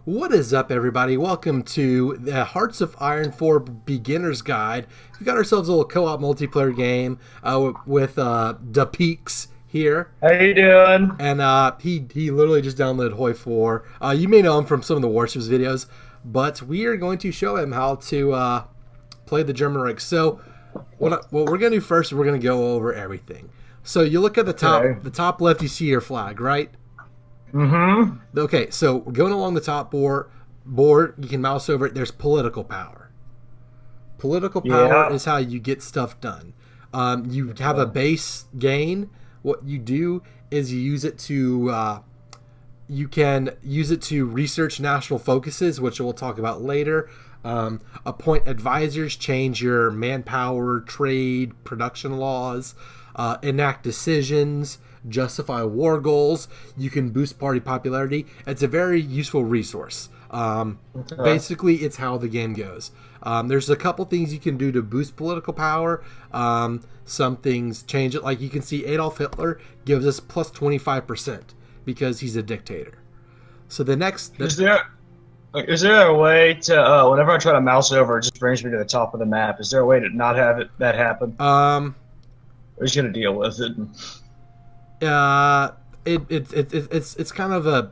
What is up, everybody? Welcome to the Hearts of Iron 4 Beginner's Guide. We got ourselves a little co-op multiplayer game with Dapeeks here. How you doing? And he literally just downloaded Hoi 4. You may know him from some of the Warships videos, but we are going to show him how to play the German rig. So what we're going to do first is we're going to go over everything. So you look at Okay. the top left, you see your flag, right? Mm-hmm. Okay, so going along the top board, you can mouse over it. There's political power. Political power Yeah. is how you get stuff done. You have a base gain. What you do is you can use it to research national focuses, which we'll talk about later. Appoint advisors, change your manpower, trade, production laws, enact decisions, justify war goals. You can boost party popularity. It's a very useful resource. Okay. Basically, it's how the game goes. There's a couple things you can do to boost political power. Some things change it. Like you can see Adolf Hitler gives us plus 25% because he's a dictator. So the next, Is there a way to whenever I try to mouse over, it just brings me to the top of the map? Is there a way to not have that happen? um, We're just gonna deal with it. uh, it's kind of a,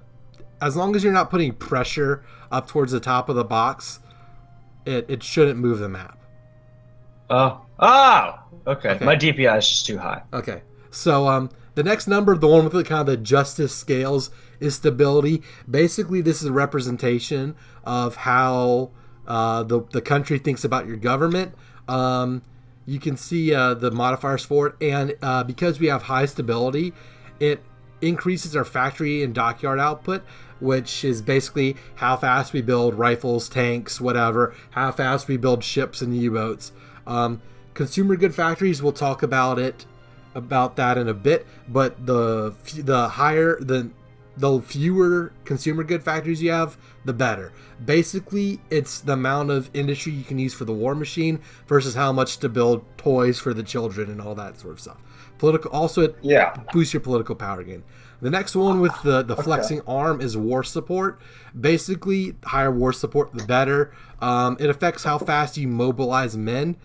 as long as you're not putting pressure up towards the top of the box, it shouldn't move the map. Oh, okay. Okay. My DPI is just too high. Okay. So the next number, the one with the kind of the justice scales, is stability. Basically, this is a representation of how the country thinks about your government. You can see the modifiers for it, and because we have high stability, it increases our factory and dockyard output, which is basically how fast we build rifles, tanks, whatever, how fast we build ships and U-boats. Consumer good factories, we'll talk about that in a bit, but the fewer consumer good factories you have, the better. Basically, it's the amount of industry you can use for the war machine versus how much to build toys for the children and all that sort of stuff. Political, also it Yeah. boosts your political power gain. The next one with the Okay. flexing arm is war support. Basically, higher war support, the better. It affects how fast you mobilize men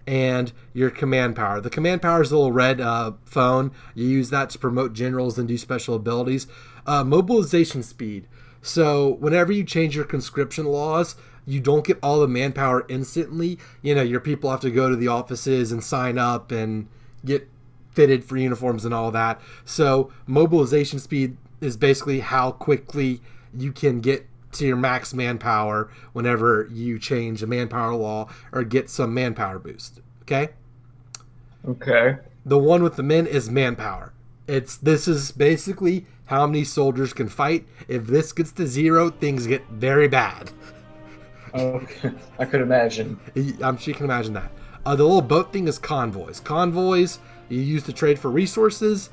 and your command power. The command power is a little red phone. You use that to promote generals and do special abilities. Mobilization speed. So whenever you change your conscription laws, you don't get all the manpower instantly. You know, your people have to go to the offices and sign up and get fitted for uniforms and all that. So mobilization speed is basically how quickly you can get to your max manpower whenever you change a manpower law or get some manpower boost. Okay? Okay. The one with the men is manpower. This is basically how many soldiers can fight. If this gets to 0, things get very bad. Okay. I could imagine. I'm sure you can imagine that. The little boat thing is convoys. Convoys you use to trade for resources,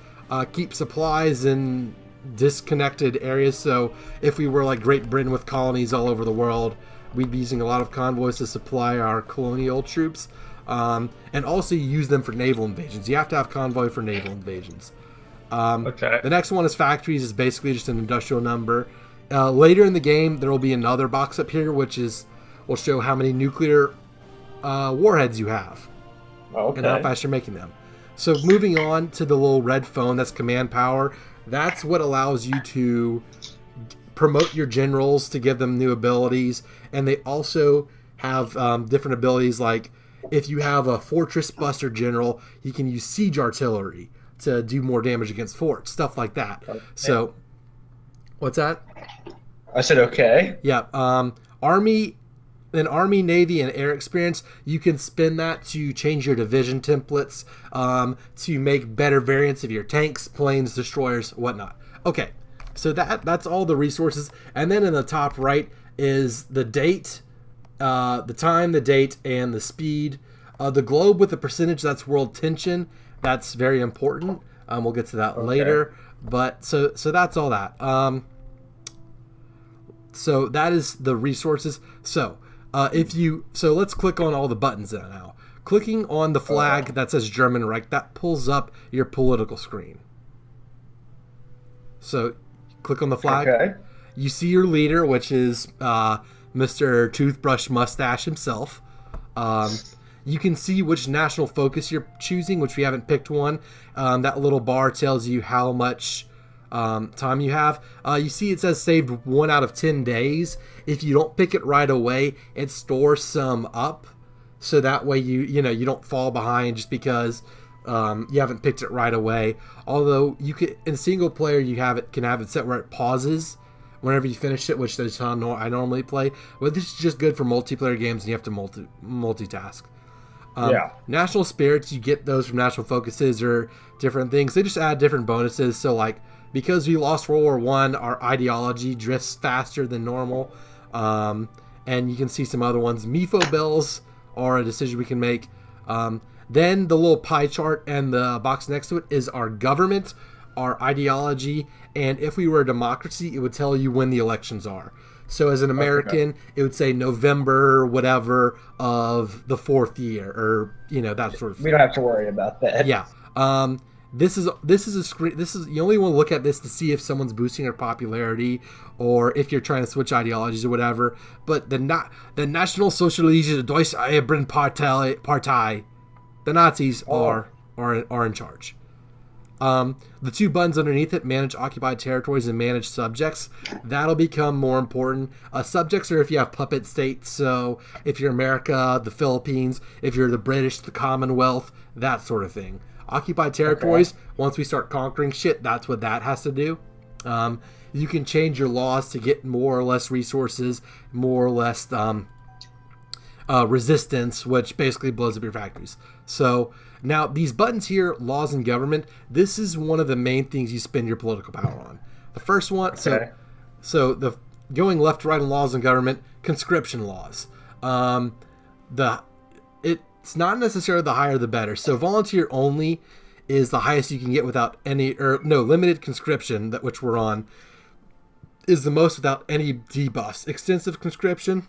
keep supplies in disconnected areas. So if we were like Great Britain with colonies all over the world, we'd be using a lot of convoys to supply our colonial troops. And also you use them for naval invasions. You have to have convoy for naval invasions. Okay. The next one is factories. Is basically just an industrial number. Later in the game, there will be another box up here, which will show how many nuclear warheads you have and how Okay. fast you're making them. So moving on to the little red phone, that's command power. That's what allows you to promote your generals to give them new abilities, and they also have different abilities. Like if you have a fortress buster general, you can use siege artillery to do more damage against forts, stuff like that. So, what's that? I said okay. Yeah, army. In Army, Navy, and Air experience, you can spin that to change your division templates, to make better variants of your tanks, planes, destroyers, whatnot. Okay, so that's all the resources. And then in the top right is the date, the time, the date, and the speed. The globe with the percentage, that's world tension. That's very important. We'll get to that later. But so that's all that. So that is the resources. So let's click on all the buttons now. Clicking on the flag that says German Reich, that pulls up your political screen. So click on the flag. Okay. You see your leader, which is Mr. Toothbrush Mustache himself. You can see which national focus you're choosing, which we haven't picked one. That little bar tells you how much time you have. You see it says saved 1 out of 10 days. If you don't pick it right away, it stores some up, so that way you don't fall behind just because you haven't picked it right away. Although you can, in single player, can have it set where it pauses whenever you finish it, which is how I normally play. But this is just good for multiplayer games, and you have to multitask. National spirits, you get those from national focuses or different things. They just add different bonuses. So like, because we lost World War I, our ideology drifts faster than normal. And you can see some other ones. MIFO bills are a decision we can make. Then the little pie chart and the box next to it is our government, our ideology, and if we were a democracy, it would tell you when the elections are. So as an American, it would say November, whatever, of the 4th year, or that sort of thing. We don't have to worry about that. Yeah. This is a screen. You only want to look at this to see if someone's boosting their popularity or if you're trying to switch ideologies or whatever. But the National Socialistische Deutsche Partei, the Nazis are in charge. The 2 buttons underneath it, manage occupied territories and manage subjects, that'll become more important. Subjects are if you have puppet states, so if you're America, the Philippines, if you're the British, the Commonwealth, that sort of thing. Occupied territories, once we start conquering shit, that's what that has to do. You can change your laws to get more or less resources, more or less resistance, which basically blows up your factories. So now these buttons here, laws and government, this is one of the main things you spend your political power on. The first one, so the going left to right in laws and government, conscription laws. It's not necessarily the higher the better. So volunteer only is the highest you can get without limited conscription, which we're on, is the most without any debuffs. Extensive conscription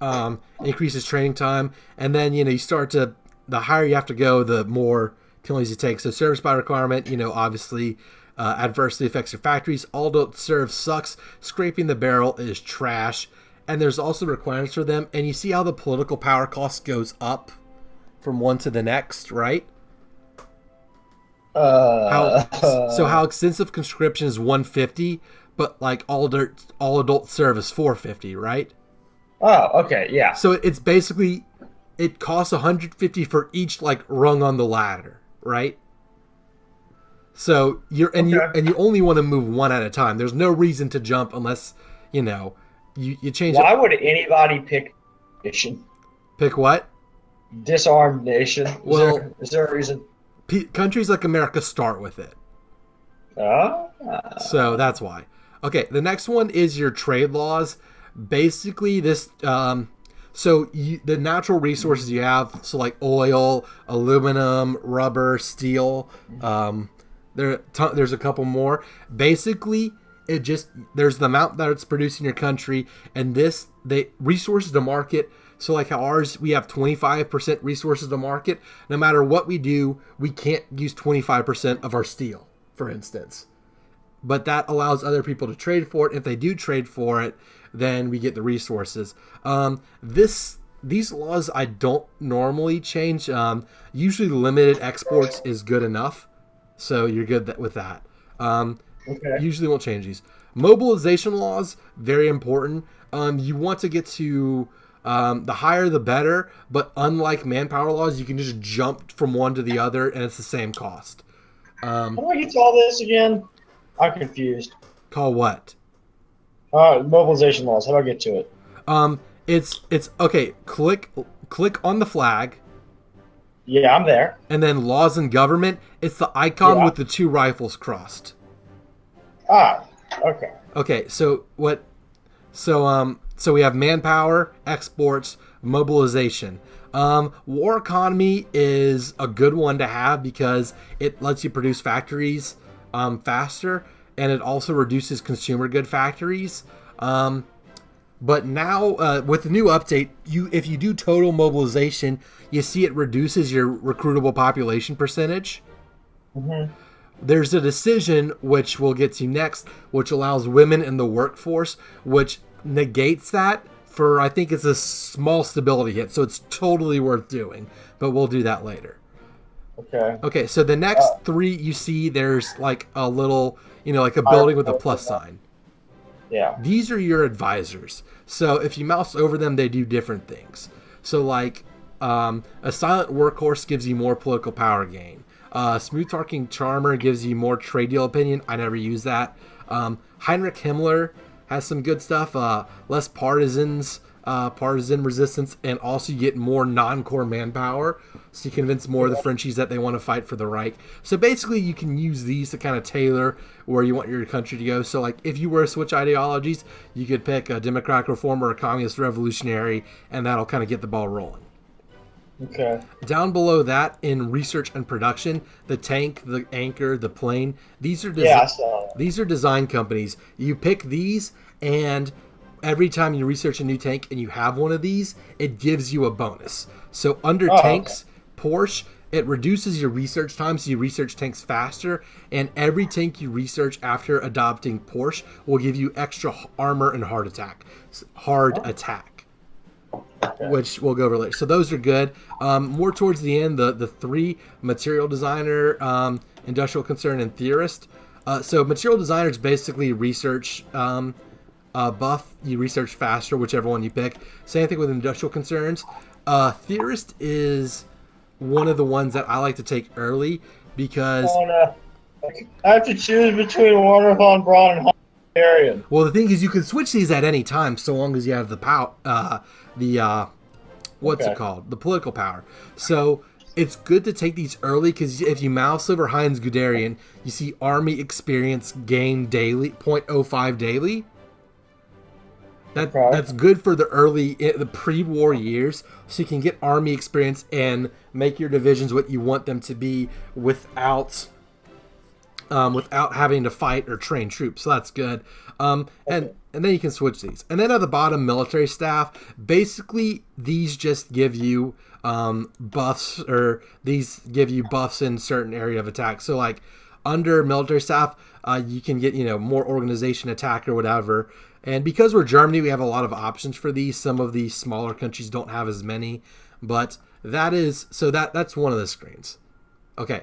increases training time, and then you start to, the higher you have to go, the more penalties you take. So service by requirement, obviously adversely affects your factories. All don't serve sucks. Scraping the barrel is trash. And there's also requirements for them. And you see how the political power cost goes up from one to the next, right? How extensive conscription is 150, but like all adult serve is 450, right? Oh, okay, yeah. So it's basically, it costs 150 for each like rung on the ladder, right? So you only want to move one at a time. There's no reason to jump unless you change. Why would anybody pick nation? Pick what? Disarmed nation. Is there a reason? Countries like America start with it. So that's why. Okay, the next one is your trade laws. Basically, this the natural resources you have, so like oil, aluminum, rubber, steel. There's a couple more. Basically, there's the amount that it's producing in your country, and resources to market. So like how ours, we have 25% resources to market. No matter what we do, we can't use 25% of our steel, for instance. But that allows other people to trade for it. If they do trade for it, then we get the resources. These laws I don't normally change. Usually limited exports is good enough, so you're good with that. Usually won't change these. Mobilization laws, very important. You want to get to the higher the better, but unlike manpower laws, you can just jump from one to the other and it's the same cost. How do I get to all this again? I'm confused. Call what? Mobilization laws. How do I get to it? It's okay. Click on the flag. Yeah, I'm there. And then laws and government. It's the icon with the 2 rifles crossed. Okay. Okay, so what? So we have manpower, exports, mobilization. War economy is a good one to have because it lets you produce factories faster, and it also reduces consumer good factories. But now with the new update, if you do total mobilization, you see it reduces your recruitable population percentage. Mm-hmm. There's a decision, which we'll get to next, which allows women in the workforce, which negates that for, I think it's a small stability hit, so it's totally worth doing, but we'll do that later. Okay, so the next three you see, there's like a little, like a building with a plus sign. Yeah. These are your advisors. So if you mouse over them, they do different things. So like a silent workhorse gives you more political power gain. Smooth talking charmer gives you more trade deal opinion. I never use that. Heinrich Himmler has some good stuff. Less partisan resistance, and also you get more non-core manpower. So you convince more of the Frenchies that they want to fight for the Reich. So basically you can use these to kind of tailor where you want your country to go. So like if you were to switch ideologies, you could pick a democratic reform or a communist revolutionary, and that'll kind of get the ball rolling. Okay. Down below that, in research and production, the tank, the anchor, the plane, these are these are design companies. You pick these, and every time you research a new tank and you have one of these, it gives you a bonus. So under tanks, Porsche, it reduces your research time, so you research tanks faster, and every tank you research after adopting Porsche will give you extra armor and hard attack. Which we'll go over later. So those are good. More towards the end, the three: material designer, industrial concern, and theorist. So material designer is basically research buff. You research faster, whichever one you pick. Same thing with industrial concerns. Theorist is one of the ones that I like to take early because I have to choose between Warner von Braun and Hungarian. Well, the thing is, you can switch these at any time, so long as you have the it called? The political power. So it's good to take these early, because if you mouse over Heinz Guderian, you see army experience gain daily, 0.05 daily. That's good for the pre-war years, so you can get army experience and make your divisions what you want them to be without having to fight or train troops. So that's good. And then you can switch these. And then at the bottom, military staff. Basically, these just give you buffs, or these give you buffs in certain area of attack. So like under military staff, you can get more organization, attack, or whatever. And because we're Germany, we have a lot of options for these. Some of these smaller countries don't have as many, but that's one of the screens. Okay.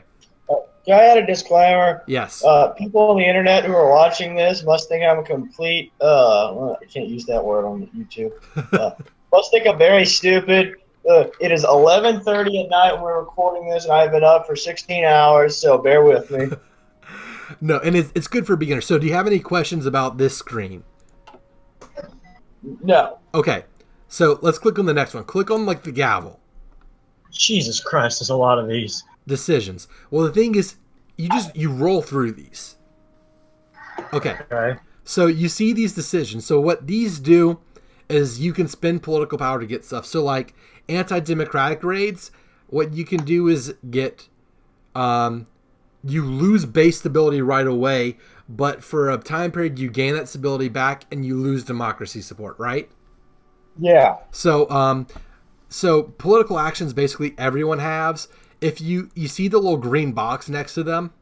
Can I add a disclaimer? Yes. People on the internet who are watching this must think I'm a complete. I can't use that word on YouTube. Must think I'm very stupid. It is 11:30 at night when we're recording this, and I've been up for 16 hours, so bear with me. No, and it's good for beginners. So do you have any questions about this screen? No. Okay, so let's click on the next one. Click on like the gavel. Jesus Christ, there's a lot of these. Decisions. Well, the thing is, you roll through these. Okay. So you see these decisions. So what these do is you can spend political power to get stuff. So like anti-democratic raids, what you can do is get you lose base stability right away, but for a time period you gain that stability back and you lose democracy support, right? Yeah. So so political actions basically everyone has. If you see the little green box next to them,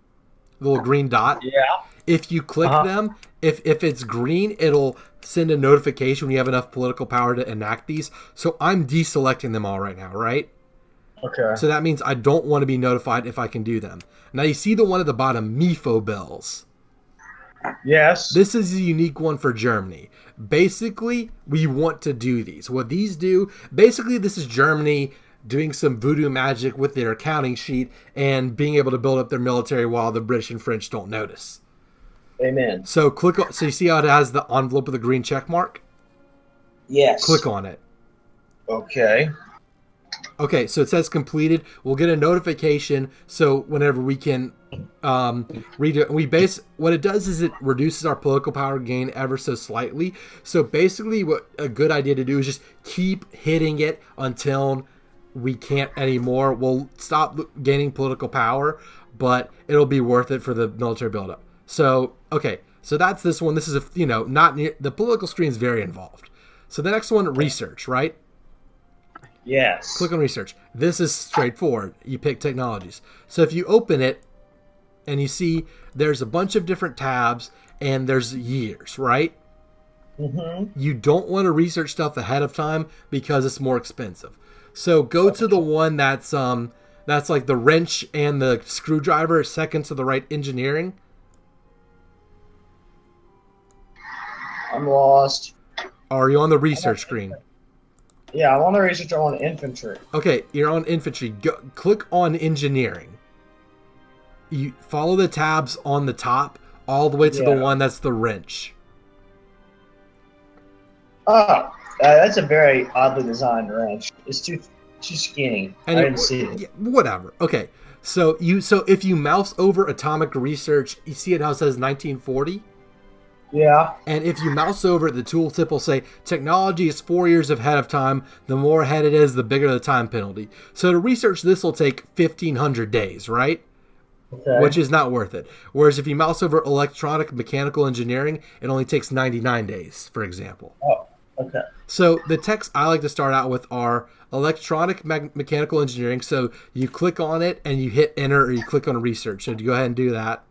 the little green dot. Yeah. If you click them, if it's green, it'll send a notification when you have enough political power to enact these. So I'm deselecting them all right now, right? Okay. So that means I don't want to be notified if I can do them. Now you see the one at the bottom, MIFO bills. Yes. This is a unique one for Germany. Basically, we want to do these. What these do, basically this is Germany doing some voodoo magic with their accounting sheet and being able to build up their military while the British and French don't notice. Amen. So so you see how it has the envelope with the green check mark? Yes. Click on it. Okay. Okay, so it says completed. We'll get a notification, so whenever we can redo it. What it does is it reduces our political power gain ever so slightly. So basically what a good idea to do is just keep hitting it until we can't anymore. We'll stop gaining political power, but it'll be worth it for the military buildup. So, okay, so that's this one. This is, not near, the political screen is very involved. So the next one, research, right? Yes. Click on research. This is straightforward. You pick technologies. So if you open it, and you see there's a bunch of different tabs, and there's years, right? Mm-hmm. You don't want to research stuff ahead of time because it's more expensive. So go to the one that's like the wrench and the screwdriver, second to the right, engineering. I'm lost. Are you on the research screen? Yeah, I'm on the research. I'm on infantry. Okay, you're on infantry. Click on engineering. You follow the tabs on the top all the way to the one that's the wrench. Oh, that's a very oddly designed wrench. It's too skinny. And I didn't see it. Yeah, whatever. Okay, so if you mouse over atomic research, you see it how it says 1940. Yeah. And if you mouse over it, the tooltip will say technology is 4 years ahead of time. The more ahead it is, the bigger the time penalty. So to research this will take 1,500 days, right? Okay. Which is not worth it. Whereas if you mouse over electronic mechanical engineering, it only takes 99 days, for example. Oh, okay. So the texts I like to start out with are electronic mechanical engineering. So you click on it and you hit enter, or you click on research. So go ahead and do that.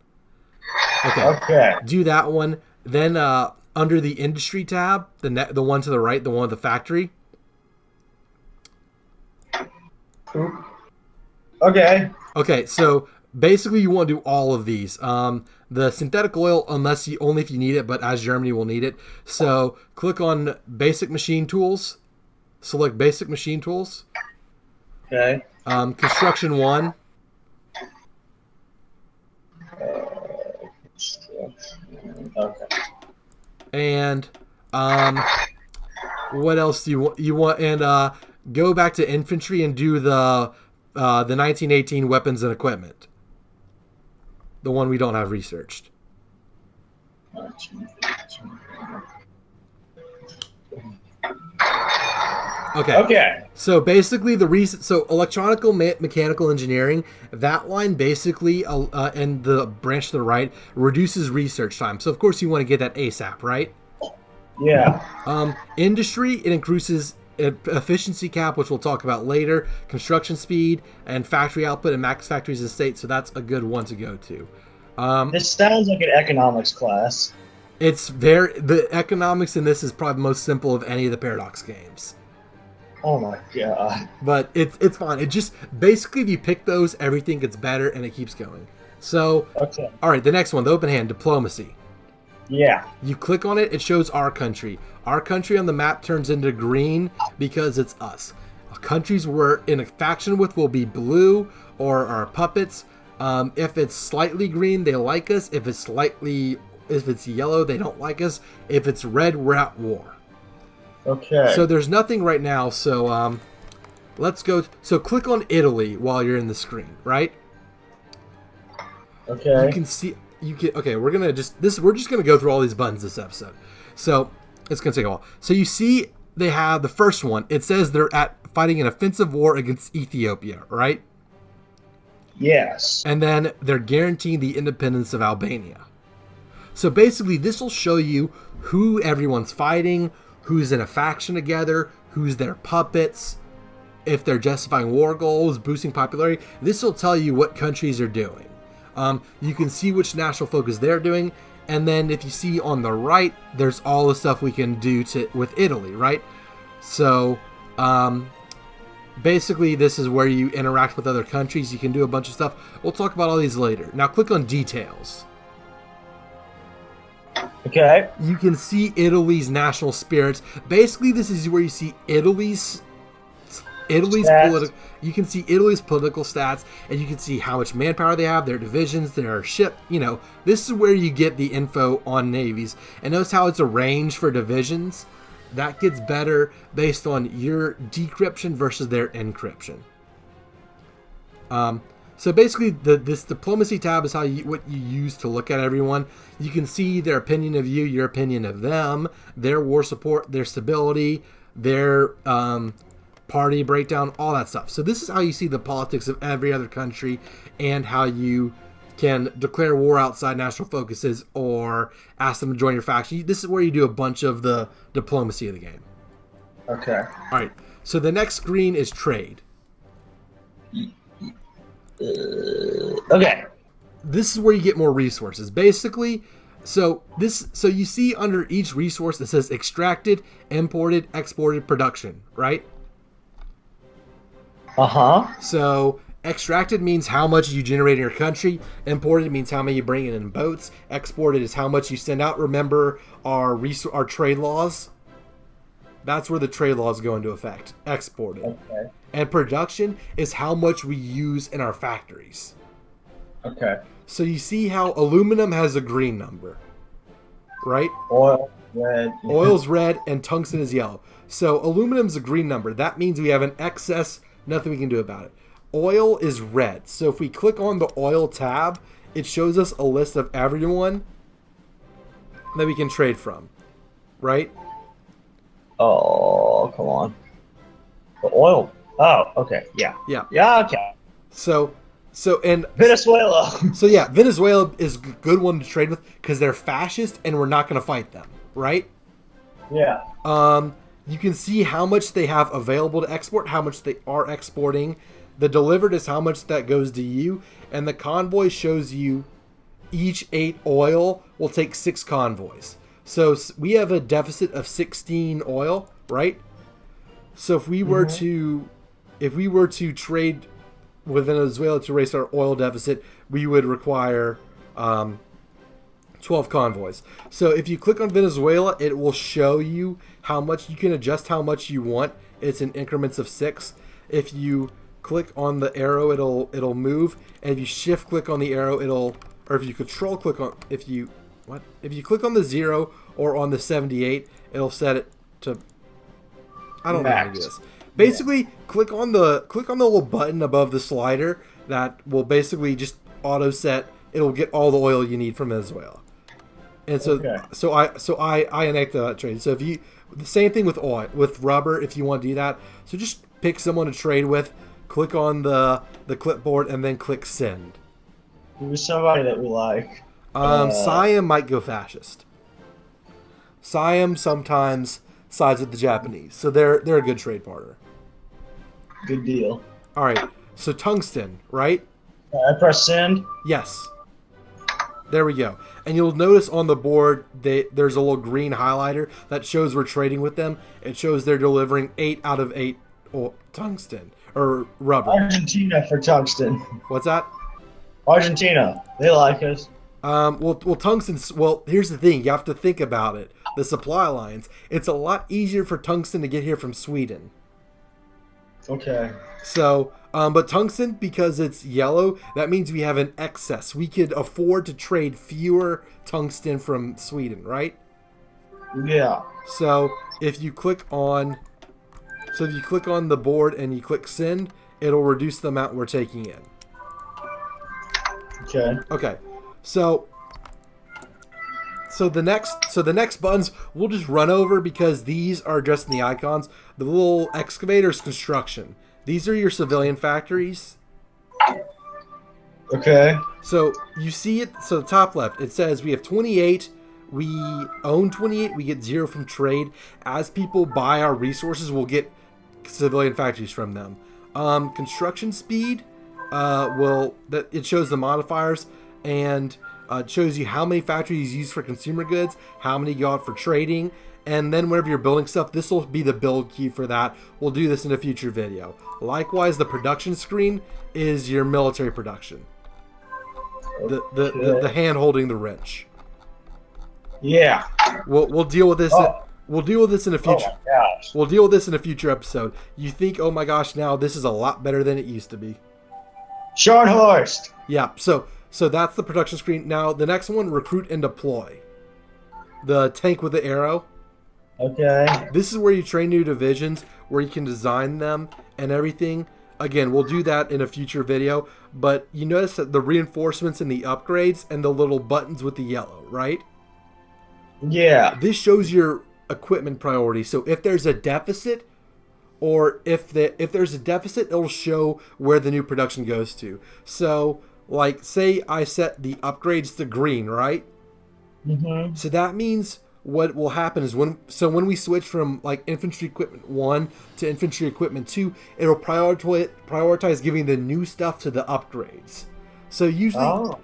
Okay. Do that one. Then under the industry tab, the one to the right, the one with the factory. Okay. Okay, so basically you want to do all of these. The synthetic oil, only if you need it, but as Germany will need it. So click on basic machine tools. Select basic machine tools. Okay. Construction 1. Okay. And what else do you want? You want and go back to infantry and do the 1918 weapons and equipment. The one we don't have researched. Okay. Okay. So basically, electronical mechanical engineering, that line basically, and the branch to the right reduces research time. So of course you want to get that ASAP, right? Yeah. Industry, it increases efficiency cap, which we'll talk about later. Construction speed and factory output and max factories and state. So that's a good one to go to. This sounds like an economics class. The economics in this is probably the most simple of any of the Paradox games. Oh my god. But it's fine. It just basically, if you pick those, everything gets better and it keeps going. So, Okay. all right, the next one, the open hand, diplomacy. Yeah. You click on it, it shows our country. Our country on the map turns into green because it's us. Countries we're in a faction with will be blue or our puppets. If it's slightly green, they like us. If it's yellow, they don't like us. If it's red, we're at war. Okay. So there's nothing right now. So let's go. So click on Italy while you're in the screen, right? Okay. You can see. Okay, we're just gonna go through all these buttons this episode. So it's gonna take a while. So you see, they have the first one. It says they're fighting an offensive war against Ethiopia, right? Yes. And then they're guaranteeing the independence of Albania. So basically, this will show you who everyone's fighting, who's in a faction together, who's their puppets, if they're justifying war goals, boosting popularity. This will tell you what countries are doing. You can see which national focus they're doing, and then if you see on the right, there's all the stuff we can do with Italy, right? So basically, this is where you interact with other countries. You can do a bunch of stuff. We'll talk about all these later. Now click on details. Okay. You can see Italy's national spirits. Basically, this is where you see Italy's political. You can see Italy's political stats, and you can see how much manpower they have, their divisions, their ship. This is where you get the info on navies. And notice how it's arranged for divisions. That gets better based on your decryption versus their encryption. So basically, this diplomacy tab is what you use to look at everyone. You can see their opinion of you, your opinion of them, their war support, their stability, their party breakdown, all that stuff. So this is how you see the politics of every other country and how you can declare war outside national focuses or ask them to join your faction. This is where you do a bunch of the diplomacy of the game. Okay. All right. So the next screen is trade. Okay. this is where you get more resources. Basically, so you see under each resource it says extracted, imported, exported, production, right? So extracted means how much you generate in your country. Imported means how many you bring in boats. Exported is how much you send out. Remember our trade laws? That's where the trade laws go into effect. Exported. Okay. And production is how much we use in our factories. Okay. So you see how aluminum has a green number, right? Oil, red. Oil's red and tungsten is yellow. So aluminum's a green number. That means we have an excess, nothing we can do about it. Oil is red. So if we click on the oil tab, it shows us a list of everyone that we can trade from, right? Oh, come on. The oil. Oh, okay. Yeah. Yeah. Yeah, okay. So and Venezuela. so yeah, Venezuela is a good one to trade with because they're fascist and we're not going to fight them, right? Yeah. You can see how much they have available to export, how much they are exporting. The delivered is how much that goes to you, and the convoy shows you each 8 oil will take 6 convoys. So we have a deficit of 16 oil, right? So if we were to trade with Venezuela to raise our oil deficit, we would require 12 convoys. So if you click on Venezuela, it will show you how much you can adjust, how much you want. It's in increments of 6. If you click on the arrow, it'll move, and if you shift click on the arrow, or if you control click on, if you click on the 0 or on the 78, it'll set it to, I don't know how to do this. Basically, click on the little button above the slider that will basically just auto set. It'll get all the oil you need from Venezuela. And so, I enact the trade. So if you, the same thing with oil, with rubber, if you want to do that. So just pick someone to trade with, click on the clipboard, and then click send. Who's somebody that we like? Siam might go fascist. Siam sometimes sides with the Japanese, so they're a good trade partner. Good deal. All right, so tungsten, right? I press send. Yes. There we go. And you'll notice on the board there's a little green highlighter that shows we're trading with them. It shows they're delivering 8 out of 8 tungsten or rubber. Argentina for tungsten. What's that? Argentina. They like us. Well, tungsten's, well, here's the thing. You have to think about it. The supply lines. It's a lot easier for tungsten to get here from Sweden. Okay. So, but tungsten, because it's yellow, that means we have an excess. We could afford to trade fewer tungsten from Sweden, right? Yeah. So if you click on the board and you click send, it'll reduce the amount we're taking in. Okay. Okay. So the next buttons we'll just run over because these are just in the icons. The little excavator's construction. These are your civilian factories. Okay. So you see it. So the top left, it says we have 28. We own 28. We get 0 from trade. As people buy our resources, we'll get civilian factories from them. Construction speed. It shows the modifiers and it shows you how many factories you use for consumer goods, how many you got for trading, and then whenever you're building stuff, this will be the build key for that. We'll do this in a future video. Likewise, the production screen is your military production. The hand holding the wrench. Yeah. We'll deal with this. We'll deal with this in a future. Oh my gosh. We'll deal with this in a future episode. You think, oh my gosh, now this is a lot better than it used to be. Scharnhorst. Yeah. So that's the production screen. Now the next one, recruit and deploy. The tank with the arrow. Okay. This is where you train new divisions, where you can design them and everything. Again, we'll do that in a future video. But you notice that the reinforcements and the upgrades and the little buttons with the yellow, right? Yeah. This shows your equipment priority. So if there's a deficit, or if there's a deficit, it'll show where the new production goes to. So, like, say I set the upgrades to green, right? Mm-hmm. So that means what will happen is when we switch from like infantry equipment 1 to infantry equipment 2, it'll prioritize giving the new stuff to the upgrades. So usually, Oh.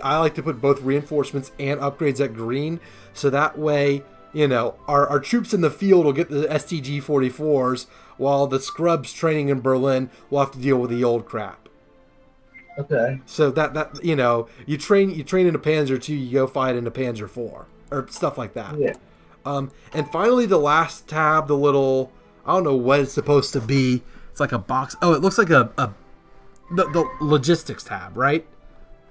I like to put both reinforcements and upgrades at green, so that way, you know, our troops in the field will get the STG 44s, while the scrubs training in Berlin will have to deal with the old crap. Okay. So that you know, you train in a Panzer II, you go fight in a Panzer IV or stuff like that. Yeah. And finally, the last tab, the little, I don't know what it's supposed to be. It's like a box. Oh, it looks like the logistics tab, right?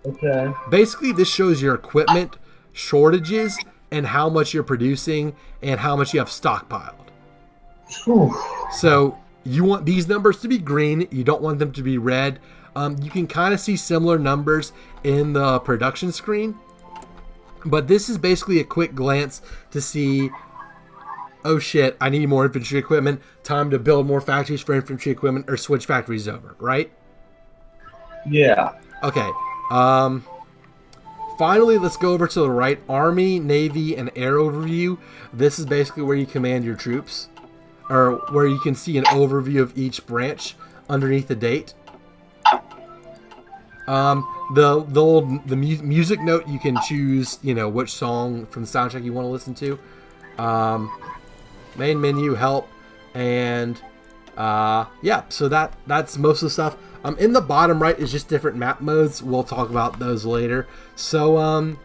Okay. Basically, this shows your equipment shortages and how much you're producing and how much you have stockpiled. Whew. So you want these numbers to be green. You don't want them to be red. You can kind of see similar numbers in the production screen. But this is basically a quick glance to see, oh shit, I need more infantry equipment. Time to build more factories for infantry equipment or switch factories over, right? Yeah. Okay. Finally, let's go over to the right. Army, Navy, and Air overview. This is basically where you command your troops, or where you can see an overview of each branch underneath the date. The music note, you can choose, you know, which song from the soundtrack you want to listen to. Main menu, help, and yeah. So that's most of the stuff. In the bottom right is just different map modes. We'll talk about those later. So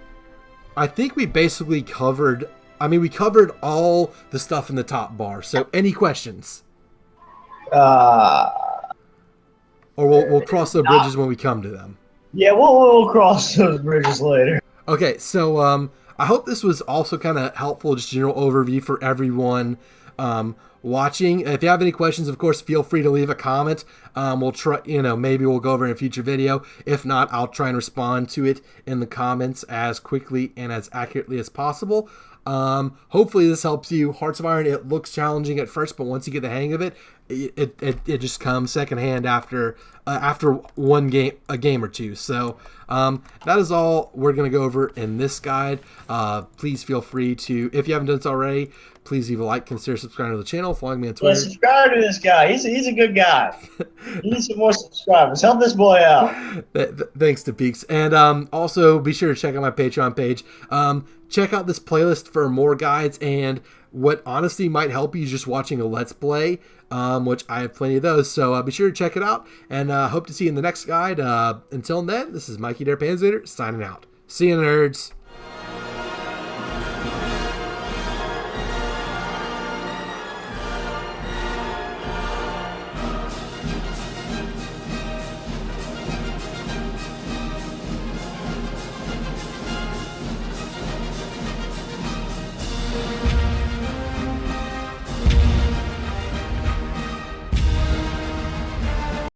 I think we basically covered. I mean, we covered all the stuff in the top bar. So any questions? Or we'll cross the bridges when we come to them. Yeah, we'll cross those bridges later. Okay, so I hope this was also kind of helpful, just general overview for everyone watching. If you have any questions, of course, feel free to leave a comment. We'll try, you know, maybe we'll go over in a future video. If not, I'll try and respond to it in the comments as quickly and as accurately as possible. Hopefully this helps you. Hearts of Iron, it looks challenging at first, but once you get the hang of it, it just comes secondhand after a game or two. So that is all we're going to go over in this guide. Please feel free to, if you haven't done so already, please leave a like, consider subscribing to the channel, following me on Twitter. Yeah, subscribe to this guy. He's a good guy. He needs some more subscribers. Help this boy out. Thanks to Dapeeks. And also be sure to check out my Patreon page. Check out this playlist for more guides, and what honestly might help you is just watching a Let's Play, which I have plenty of those. So be sure to check it out, and hope to see you in the next guide. Until then, this is Mikey Panzernator signing out. See you, nerds.